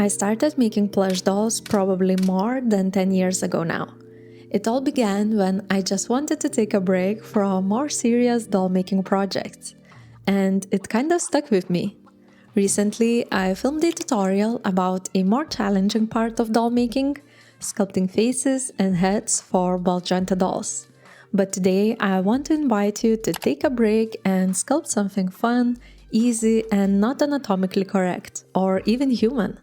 I started making plush dolls probably more than 10 years ago now. It all began when I just wanted to take a break from more serious doll making projects, and it kind of stuck with me. Recently, I filmed a tutorial about a more challenging part of doll making, sculpting faces and heads for ball-jointed dolls. But today, I want to invite you to take a break and sculpt something fun, easy, and not anatomically correct, or even human.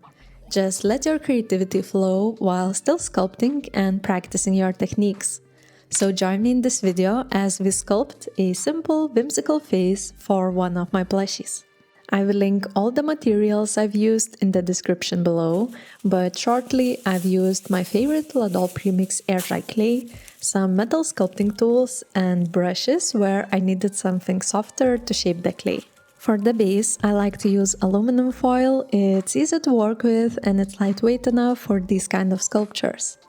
Just let your creativity flow while still sculpting and practicing your techniques. So join me in this video as we sculpt a simple, whimsical face for one of my plushies. I will link all the materials I've used in the description below, but shortly I've used my favorite Doll Premix air dry clay, some metal sculpting tools, and brushes where I needed something softer to shape the clay. For the base, I like to use aluminum foil. It's easy to work with and it's lightweight enough for these kind of sculptures.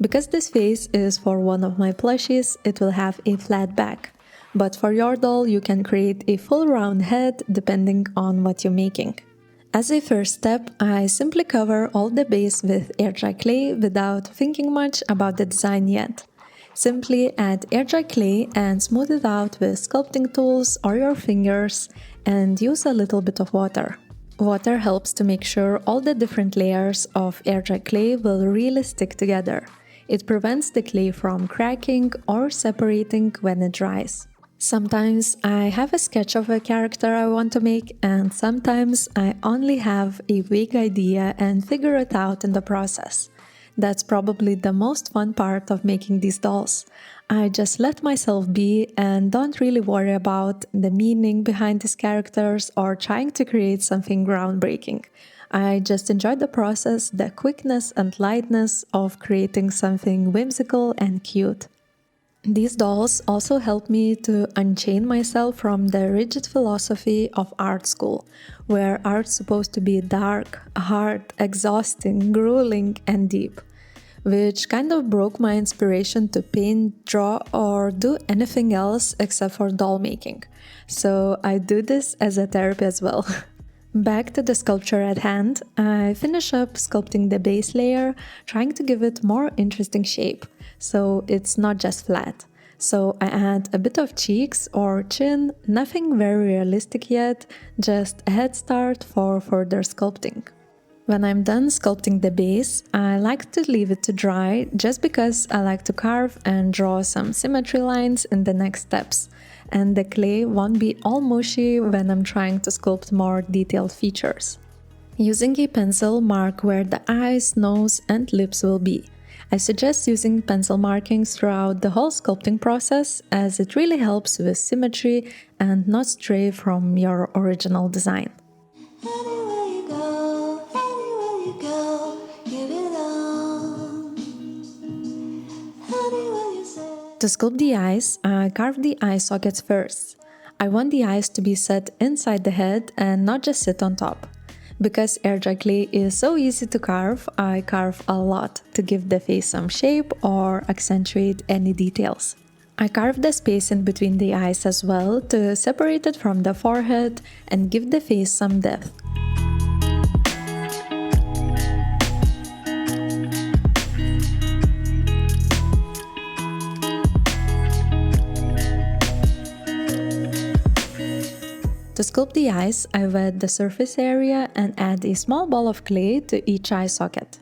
Because this face is for one of my plushies, it will have a flat back. But for your doll, you can create a full round head depending on what you're making. As a first step, I simply cover all the base with air dry clay without thinking much about the design yet. Simply add air dry clay and smooth it out with sculpting tools or your fingers and use a little bit of water. Water helps to make sure all the different layers of air dry clay will really stick together. It prevents the clay from cracking or separating when it dries. Sometimes I have a sketch of a character I want to make, and sometimes I only have a vague idea and figure it out in the process. That's probably the most fun part of making these dolls. I just let myself be and don't really worry about the meaning behind these characters or trying to create something groundbreaking. I just enjoy the process, the quickness and lightness of creating something whimsical and cute. These dolls also help me to unchain myself from the rigid philosophy of art school, where art's supposed to be dark, hard, exhausting, grueling, and deep, which kind of broke my inspiration to paint, draw, or do anything else except for doll making. So I do this as a therapy as well. Back to the sculpture at hand, I finish up sculpting the base layer, trying to give it more interesting shape, so it's not just flat. So I add a bit of cheeks or chin, nothing very realistic yet, just a head start for further sculpting. When I'm done sculpting the base, I like to leave it to dry just because I like to carve and draw some symmetry lines in the next steps. And the clay won't be all mushy when I'm trying to sculpt more detailed features. Using a pencil, mark where the eyes, nose, and lips will be. I suggest using pencil markings throughout the whole sculpting process as it really helps with symmetry and not stray from your original design. To sculpt the eyes, I carve the eye sockets first. I want the eyes to be set inside the head and not just sit on top. Because air dry clay is so easy to carve, I carve a lot to give the face some shape or accentuate any details. I carve the space in between the eyes as well to separate it from the forehead and give the face some depth. To sculpt the eyes, I wet the surface area and add a small ball of clay to each eye socket.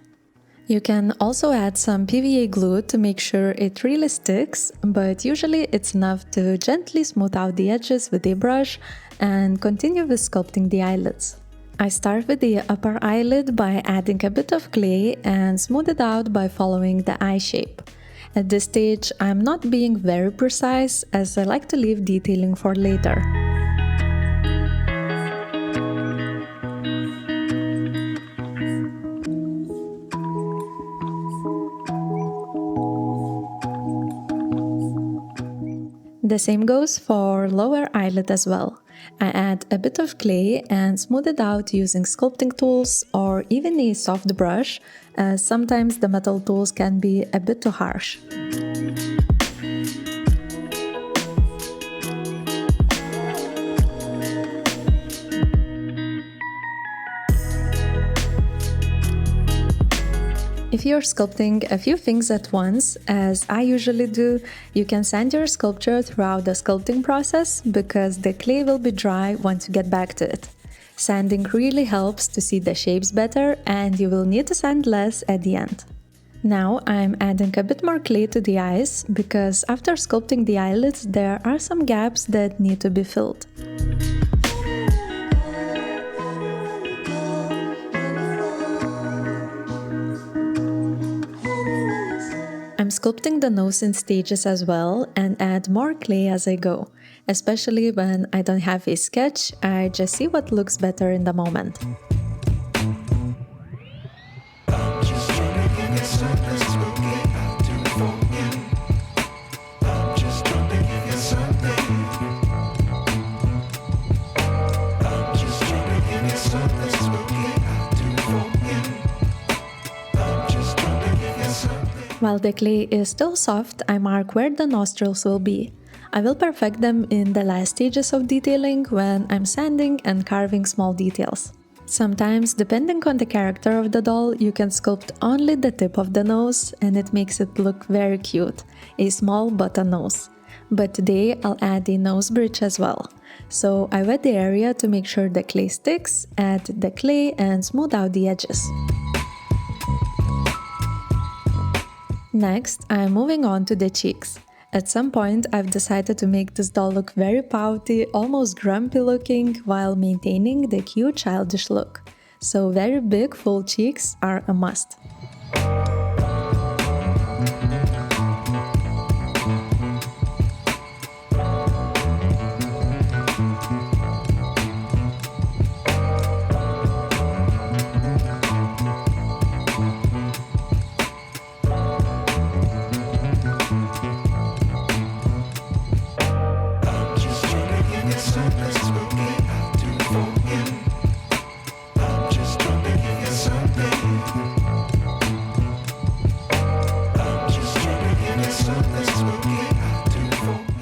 You can also add some PVA glue to make sure it really sticks, but usually it's enough to gently smooth out the edges with a brush and continue with sculpting the eyelids. I start with the upper eyelid by adding a bit of clay and smooth it out by following the eye shape. At this stage, I'm not being very precise as I like to leave detailing for later. The same goes for lower eyelid as well. I add a bit of clay and smooth it out using sculpting tools or even a soft brush, as sometimes the metal tools can be a bit too harsh. If you're sculpting a few things at once, as I usually do, you can sand your sculpture throughout the sculpting process because the clay will be dry once you get back to it. Sanding really helps to see the shapes better, and you will need to sand less at the end. Now I'm adding a bit more clay to the eyes because after sculpting the eyelids there are some gaps that need to be filled. I'm sculpting the nose in stages as well and add more clay as I go. Especially when I don't have a sketch, I just see what looks better in the moment. While the clay is still soft, I mark where the nostrils will be. I will perfect them in the last stages of detailing when I'm sanding and carving small details. Sometimes, depending on the character of the doll, you can sculpt only the tip of the nose and it makes it look very cute, a small button nose. But today I'll add a nose bridge as well. So I wet the area to make sure the clay sticks, add the clay and smooth out the edges. Next, I'm moving on to the cheeks. At some point, I've decided to make this doll look very pouty, almost grumpy looking, while maintaining the cute childish look. So very big, full cheeks are a must.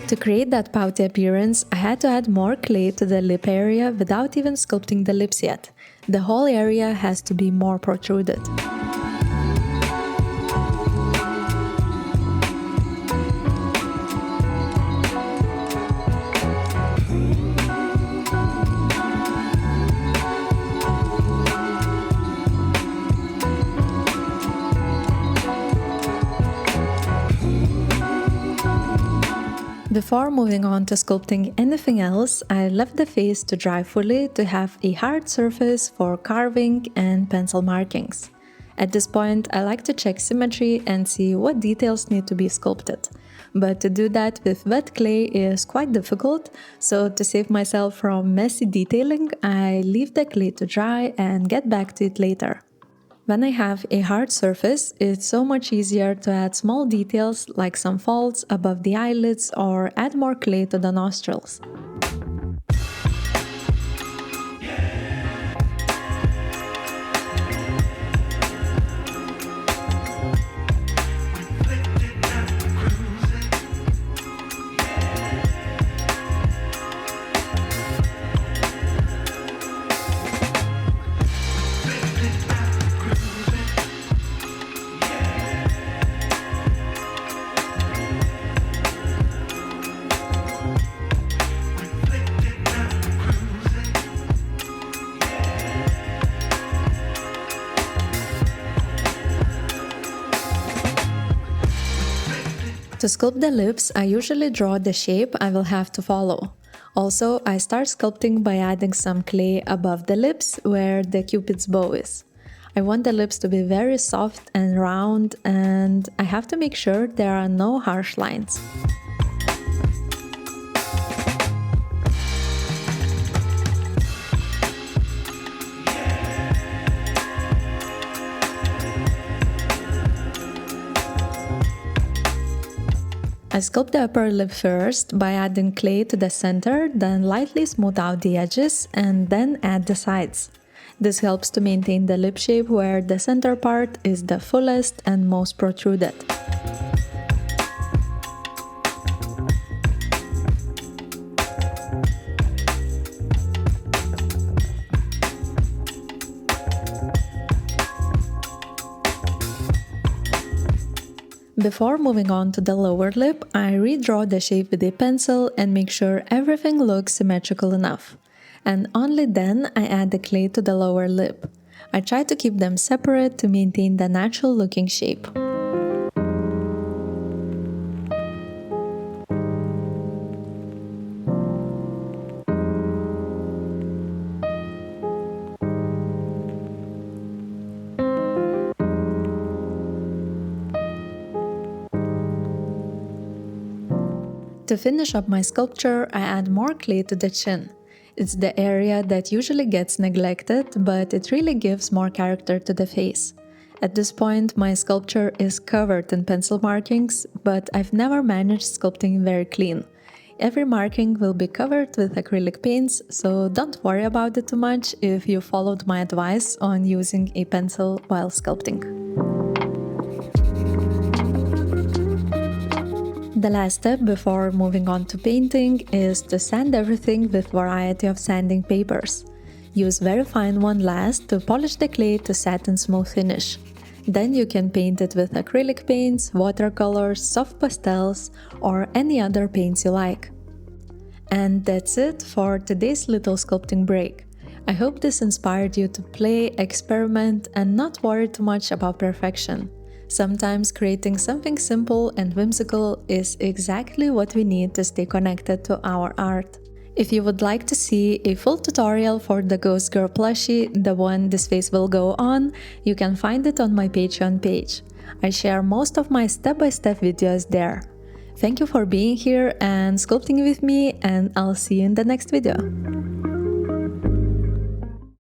To create that pouty appearance, I had to add more clay to the lip area without even sculpting the lips yet. The whole area has to be more protruded. Before moving on to sculpting anything else, I left the face to dry fully to have a hard surface for carving and pencil markings. At this point, I like to check symmetry and see what details need to be sculpted. But to do that with wet clay is quite difficult, so to save myself from messy detailing, I leave the clay to dry and get back to it later. When I have a hard surface, it's so much easier to add small details like some folds above the eyelids or add more clay to the nostrils. To sculpt the lips, I usually draw the shape I will have to follow. Also, I start sculpting by adding some clay above the lips where the cupid's bow is. I want the lips to be very soft and round, and I have to make sure there are no harsh lines. I sculpt the upper lip first by adding clay to the center, then lightly smooth out the edges and then add the sides. This helps to maintain the lip shape where the center part is the fullest and most protruded. Before moving on to the lower lip, I redraw the shape with a pencil and make sure everything looks symmetrical enough. And only then I add the clay to the lower lip. I try to keep them separate to maintain the natural looking shape. To finish up my sculpture, I add more clay to the chin. It's the area that usually gets neglected, but it really gives more character to the face. At this point, my sculpture is covered in pencil markings, but I've never managed sculpting very clean. Every marking will be covered with acrylic paints, so don't worry about it too much if you followed my advice on using a pencil while sculpting. The last step before moving on to painting is to sand everything with variety of sanding papers. Use very fine one last to polish the clay to satin smooth finish. Then you can paint it with acrylic paints, watercolors, soft pastels, or any other paints you like. And that's it for today's little sculpting break. I hope this inspired you to play, experiment, and not worry too much about perfection. Sometimes creating something simple and whimsical is exactly what we need to stay connected to our art. If you would like to see a full tutorial for the Ghost Girl plushie, the one this face will go on, you can find it on my Patreon page. I share most of my step-by-step videos there. Thank you for being here and sculpting with me, and I'll see you in the next video.